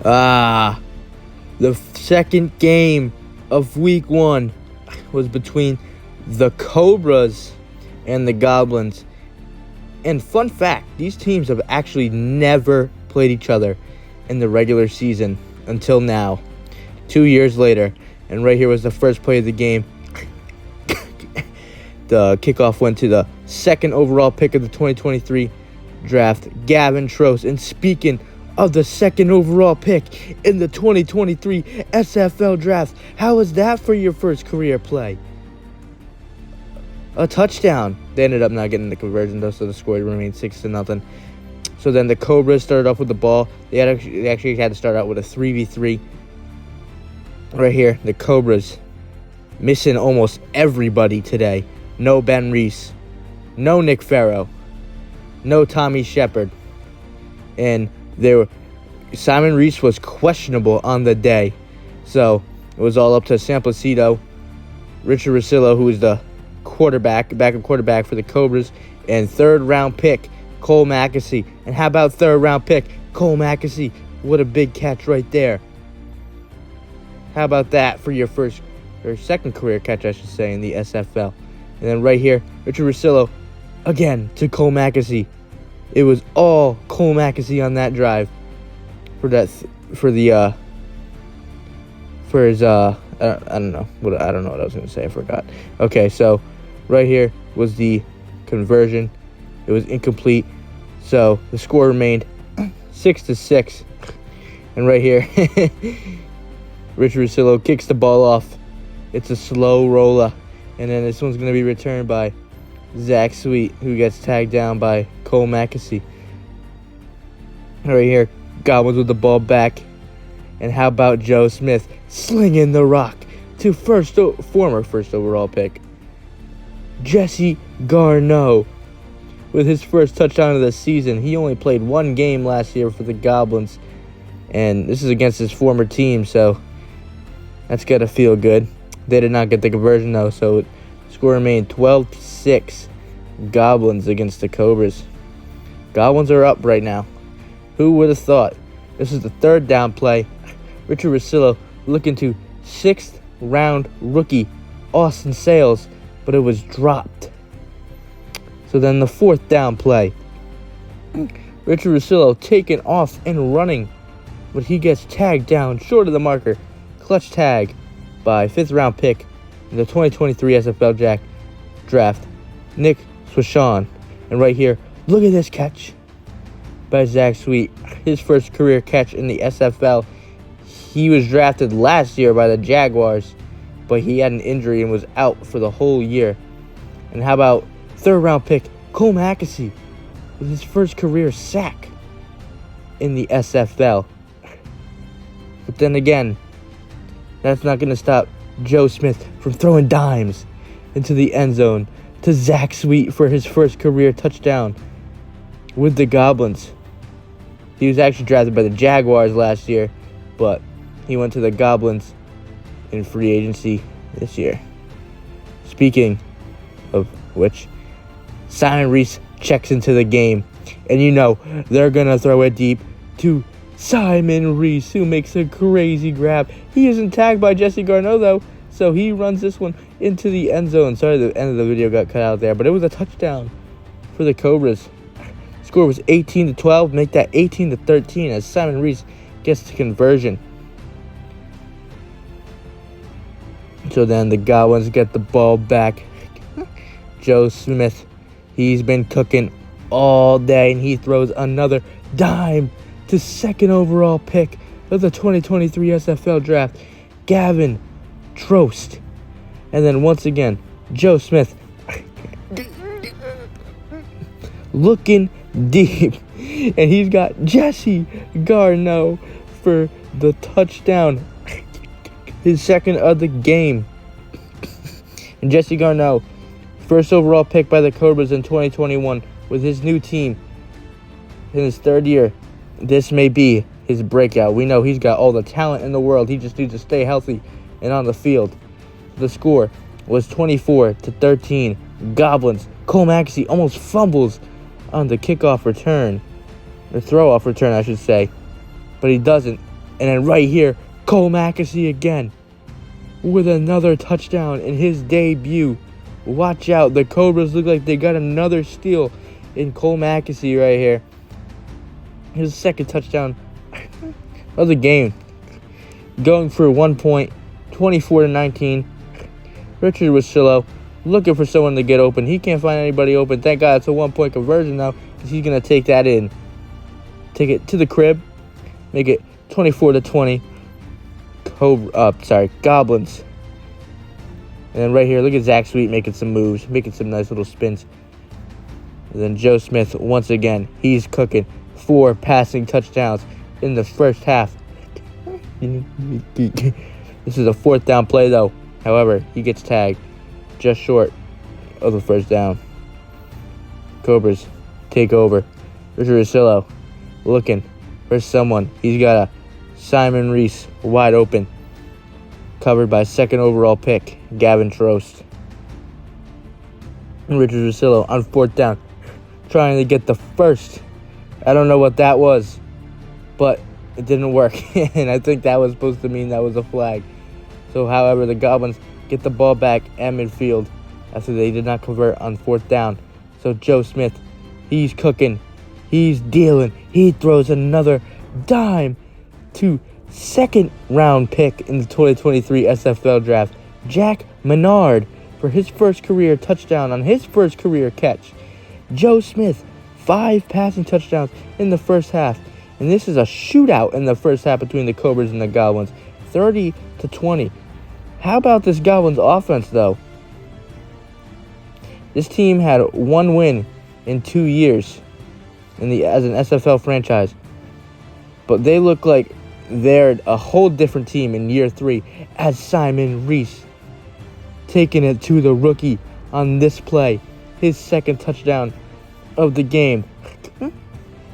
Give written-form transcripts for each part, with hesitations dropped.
Ah, the second game of week 1 was between the Cobras and the Goblins. And fun fact, these teams have actually never played each other in the regular season until now, 2 years later. And right here was the first play of the game. The kickoff went to the second overall pick of the 2023 draft, Gavin Trost. And speaking of the second overall pick in the 2023 SFL draft, how was that for your first career play? A touchdown. They ended up not getting the conversion though, so the score remained 6-0. So then the Cobras started off with the ball. They actually had to start out with a 3v3. Right here, the Cobras missing almost everybody today. No Ben Reese, no Nick Farrow, no Tommy Shepard, and Simon Reese was questionable on the day. So it was all up to Sam Placido, Richard Rosillo, who is the backup quarterback for the Cobras, and third-round pick Cole McAsee. And how about third-round pick Cole McAsee? What a big catch right there. How about that for your second career catch, I should say, in the SFL. And then right here, Richard Rosillo, again, to Cole McAsee. It was all Cole McAsee on that drive for his I don't know what I was going to say. I forgot. Okay, so right here was the conversion. It was incomplete. So the score remained 6-6. And right here, Richard Rosillo kicks the ball off. It's a slow roller. And then this one's going to be returned by Zach Sweet, who gets tagged down by Cole McAsee. Right here, Goblins with the ball back. And how about Joe Smith slinging the rock to former first overall pick, Jesse Garneau, with his first touchdown of the season. He only played one game last year for the Goblins, and this is against his former team, so that's got to feel good. They did not get the conversion, though, so the score remained 12-6. Goblins against the Cobras. Goblins are up right now. Who would have thought? This is the third down play. Richard Rosillo looking to sixth-round rookie Austin Sales, but it was dropped. So then the fourth down play. Richard Rosillo taking off and running, but he gets tagged down short of the marker. Clutch tag by fifth-round pick in the 2023 SFL draft, Nick Swishon. And right here, look at this catch by Zach Sweet. His first career catch in the SFL. He was drafted last year by the Jaguars, but he had an injury and was out for the whole year. And how about third-round pick Cole McAsee with his first career sack in the SFL. But then again, that's not going to stop Joe Smith from throwing dimes into the end zone to Zach Sweet for his first career touchdown with the Goblins. He was actually drafted by the Jaguars last year, but he went to the Goblins in free agency this year. Speaking of which, Simon Reese checks into the game, and you know they're going to throw it deep to Simon Reese, who makes a crazy grab. He isn't tagged by Jesse Garneau, though, so he runs this one into the end zone. Sorry, the end of the video got cut out there, but it was a touchdown for the Cobras. Score was 18-12, make that 18-13 as Simon Reese gets the conversion. So then the Goblins get the ball back. Joe Smith, he's been cooking all day, and he throws another dime to second overall pick of the 2023 SFL draft, Gavin Trost. And then once again, Joe Smith looking deep, and he's got Jesse Garneau for the touchdown, his second of the game. And Jesse Garneau, first overall pick by the Cobras in 2021 with his new team in his third year. This may be his breakout. We know he's got all the talent in the world. He just needs to stay healthy and on the field. The score was 24-13. Goblins. Cole McAsee almost fumbles on the kickoff return. Or throw-off return, I should say. But he doesn't. And then right here, Cole McAsee again with another touchdown in his debut. Watch out. The Cobras look like they got another steal in Cole McAsee right here. His second touchdown of the game. Going for 1 point, 24-19. Richard Wasillo looking for someone to get open. He can't find anybody open. Thank God it's a 1 point conversion now, because he's going to take that in. Take it to the crib. Make it 24-20. Goblins. And then right here, look at Zach Sweet making some moves, making some nice little spins. And then Joe Smith, once again, he's cooking 4 passing touchdowns in the first half. This is a 4th down play, though. However, he gets tagged just short of the first down. Cobras take over. Richard Wasillo looking for someone. He's got a Simon Reese wide open, covered by 2nd overall pick, Gavin Trost. And Richard Wasillo on 4th down, trying to get the first. I don't know what that was, but it didn't work. And I think that was supposed to mean that was a flag. So, however, the Goblins get the ball back at midfield after they did not convert on 4th down. So Joe Smith, he's cooking. He's dealing. He throws another dime to 2nd round pick in the 2023 SFL draft, Jack Menard, for his first career touchdown on his first career catch. Joe Smith, 5 passing touchdowns in the first half. And this is a shootout in the first half between the Cobras and the Goblins, 30-20. How about this Goblins offense, though? This team had 1 win in 2 years as an SFL franchise. But they look like they're a whole different team in year 3 as Simon Reese taking it to the rookie on this play. His 2nd touchdown of the game.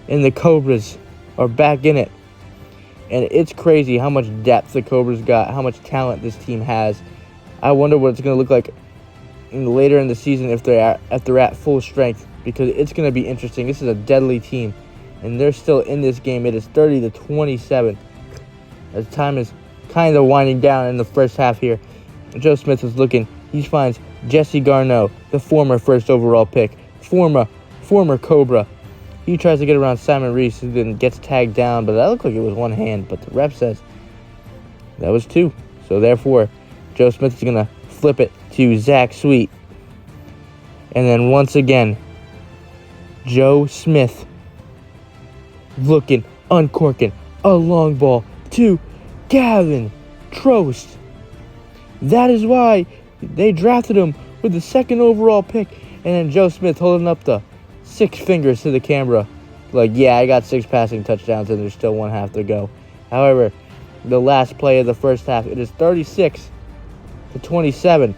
And the Cobras are back in it. And it's crazy how much depth the Cobras got, how much talent this team has. I wonder what it's going to look like later in the season if they're at full strength, because it's going to be interesting. This is a deadly team, and they're still in this game. It is 30-27. As time is kind of winding down in the first half here, Joe Smith is looking. He finds Jesse Garneau, the former 1st overall pick, former Cobra. He tries to get around Simon Reese, who then gets tagged down, but that looked like it was 1 hand, but the ref says that was 2. So therefore, Joe Smith is going to flip it to Zach Sweet. And then once again, Joe Smith looking, uncorking a long ball to Gavin Trost. That is why they drafted him with the 2nd overall pick. And then Joe Smith holding up the 6 fingers to the camera. Like, yeah, I got 6 passing touchdowns and there's still 1 half to go. However, the last play of the first half, it is 36-27.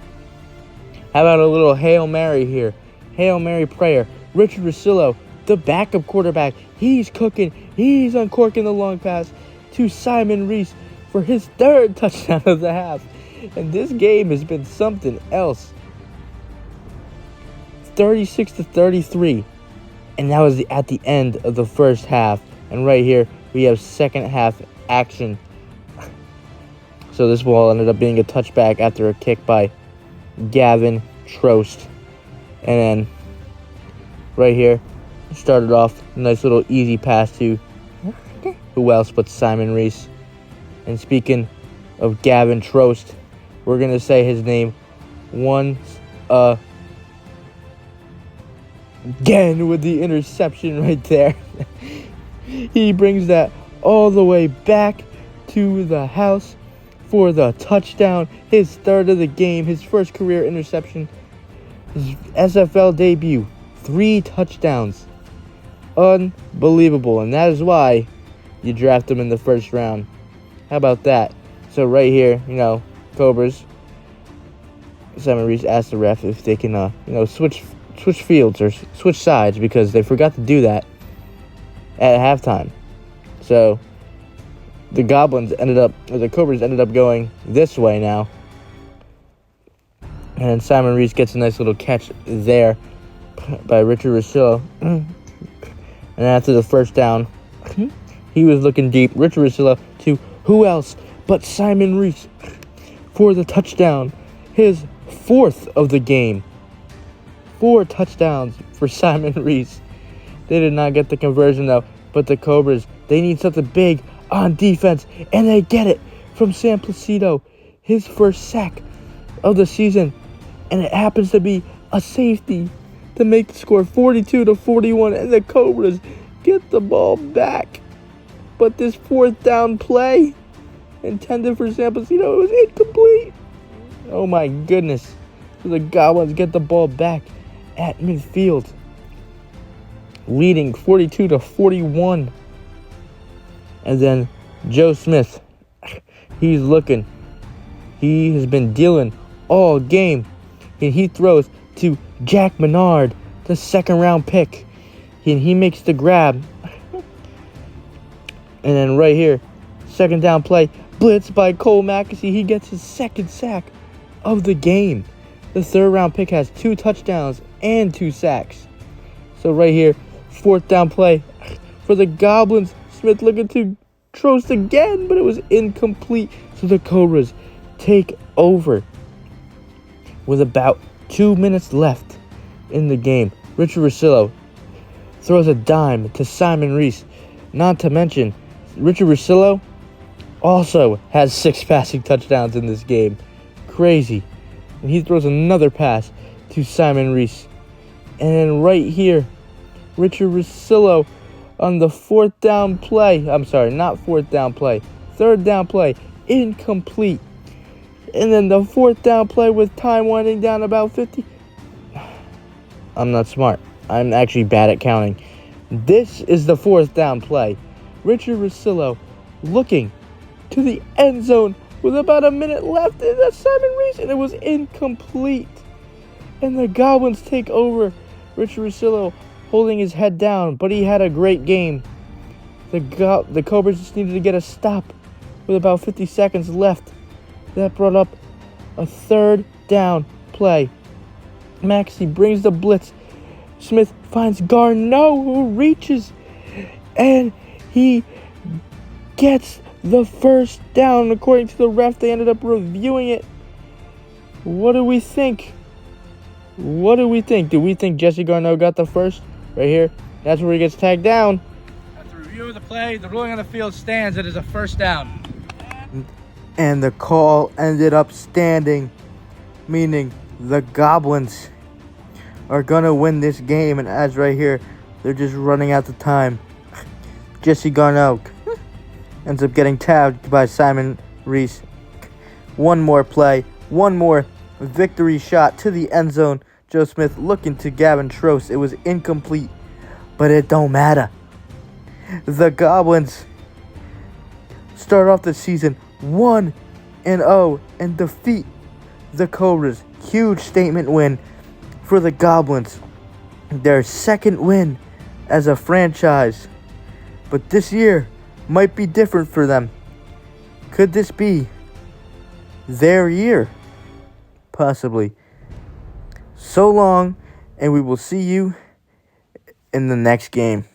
How about a little Hail Mary here? Hail Mary prayer. Richard Wasillo, the backup quarterback, he's cooking. He's uncorking the long pass to Simon Reese for his 3rd touchdown of the half. And this game has been something else. 36-33. And that was at the end of the first half. And right here, we have 2nd half action. So this ball ended up being a touchback after a kick by Gavin Trost. And then right here, started off a nice little easy pass to who else but Simon Reese. And speaking of Gavin Trost, we're going to say his name once again with the interception right there. He brings that all the way back to the house for the touchdown, his 3rd of the game, his first career interception, his SFL debut, 3 touchdowns. Unbelievable, and that is why you draft him in the 1st round. How about that? So right here, Cobras, Simon Reese asked the ref if they can, switch fields or switch sides, because they forgot to do that at halftime. So the Cobras ended up going this way now. And then Simon Reese gets a nice little catch there by Richard Wasillo. And after the first down, he was looking deep. Richard Wasillo to Who else but Simon Reese for the touchdown, his 4th of the game. 4 touchdowns for Simon Reese. They did not get the conversion though, but the Cobras, they need something big on defense, and they get it from Sam Placido, his first sack of the season, and it happens to be a safety to make the score 42-41, and the Cobras get the ball back. But this 4th down play intended for Sam Placido, it was incomplete. Oh my goodness. So the Goblins get the ball back at midfield, leading 42-41. And then Joe Smith, he's looking. He has been dealing all game. And he throws to Jack Menard, the 2nd round pick. And he makes the grab. And then right here, 2nd down play, blitz by Cole McAsee. He gets his 2nd sack of the game. The 3rd round pick has 2 touchdowns and 2 sacks. So right here, 4th down play for the Goblins. Smith looking to Trost again, but it was incomplete. So the Cobras take over with about 2 minutes left in the game. Richard Russillo throws a dime to Simon Reese. Not to mention, Richard Russillo also has 6 passing touchdowns in this game. Crazy. And he throws another pass to Simon Reese. And then right here, Richard Russillo on the 4th down play. I'm sorry, not 4th down play. 3rd down play. Incomplete. And then the 4th down play with time winding down about 50. I'm not smart. I'm actually bad at counting. This is the 4th down play. Richard Russillo looking to the end zone with about a minute left. And that's Simon Reese. And it was incomplete. And the Goblins take over. Richard Russillo holding his head down, but he had a great game. The Cobras just needed to get a stop with about 50 seconds left. That brought up a 3rd down play. Maxey brings the blitz. Smith finds Garneau, who reaches, and he gets the 1st down. According to the ref, they ended up reviewing it. What do we think? Do we think Jesse Garneau got the 1st? Right here. That's where he gets tagged down. After review of the play, the ruling on the field stands. It is a 1st down. And the call ended up standing, meaning the Goblins are going to win this game. And as right here, they're just running out the time. Jesse Garneau ends up getting tagged by Simon Reese. One more play, one more victory shot to the end zone. Joe Smith looking to Gavin Trost. It was incomplete, but it don't matter. The Goblins start off the season 1-0 and defeat the Cobras. Huge statement win for the Goblins. Their 2nd win as a franchise. But this year might be different for them. Could this be their year? Possibly. So long, and we will see you in the next game.